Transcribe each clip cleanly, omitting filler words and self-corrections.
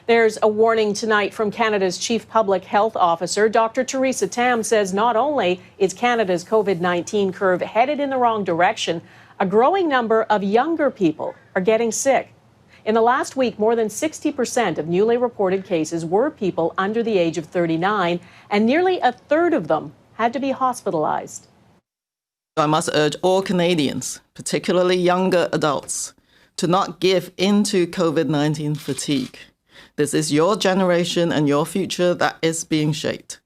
There's a warning tonight from Canada's Chief Public Health Officer. Dr. Theresa Tam says not only is Canada's COVID-19 curve headed in the wrong direction, a growing number of younger people are getting sick. In the last week, more than 60% of newly reported cases were people under the age of 39, and nearly a third of them had to be hospitalized. I must urge all Canadians, particularly younger adults, to not give in to COVID-19 fatigue. This is your generation and your future that is being shaped.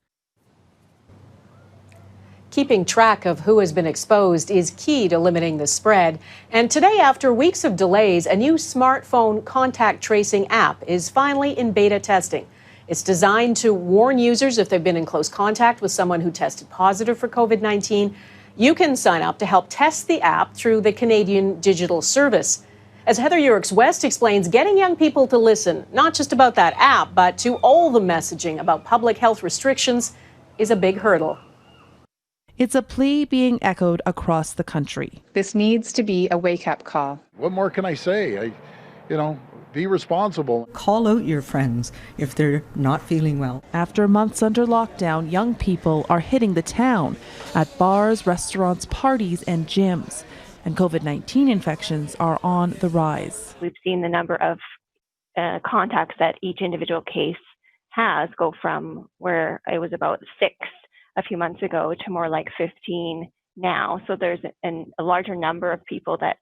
Keeping track of who has been exposed is key to limiting the spread. And today, after weeks of delays, a new smartphone contact tracing app is finally in beta testing. It's designed to warn users if they've been in close contact with someone who tested positive for COVID-19. You can sign up to help test the app through the Canadian Digital Service. As Heather Yourex-West explains, getting young people to listen, not just about that app, but to all the messaging about public health restrictions is a big hurdle. It's a plea being echoed across the country. This needs to be a wake-up call. What more can I say? Be responsible. Call out your friends if they're not feeling well. After months under lockdown, young people are hitting the town at bars, restaurants, parties, and gyms. And COVID-19 infections are on the rise. We've seen the number of contacts that each individual case has go from where it was about 6 a few months ago to more like 15 now. So there's a larger number of people that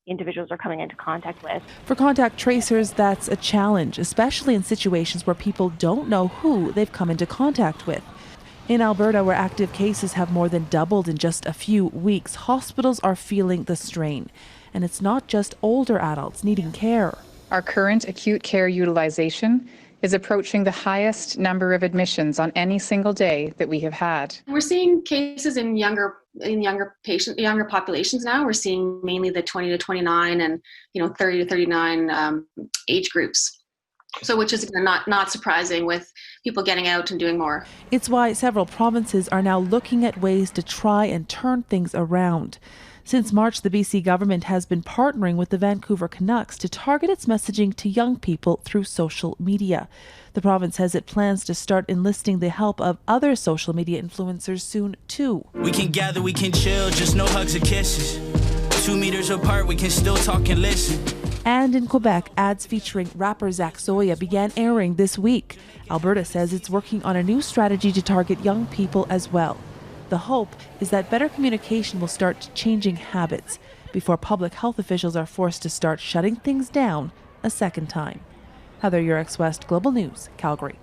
individuals are coming into contact with. For contact tracers, that's a challenge, especially in situations where people don't know who they've come into contact with. In Alberta, where active cases have more than doubled in just a few weeks, hospitals are feeling the strain. And it's not just older adults needing care. Our current acute care utilization is approaching the highest number of admissions on any single day that we have had. We're seeing cases in younger populations now. We're seeing mainly the 20 to 29 and 30 to 39 age groups. So which is not surprising with people getting out and doing more. It's why several provinces are now looking at ways to try and turn things around. Since March, the BC government has been partnering with the Vancouver Canucks to target its messaging to young people through social media. The province says it plans to start enlisting the help of other social media influencers soon, too. We can gather, we can chill, just no hugs or kisses. 2 meters apart, we can still talk and listen. And in Quebec, ads featuring rapper Zach Zoya began airing this week. Alberta says it's working on a new strategy to target young people as well. The hope is that better communication will start changing habits before public health officials are forced to start shutting things down a second time. Heather Yourex-West, Global News, Calgary.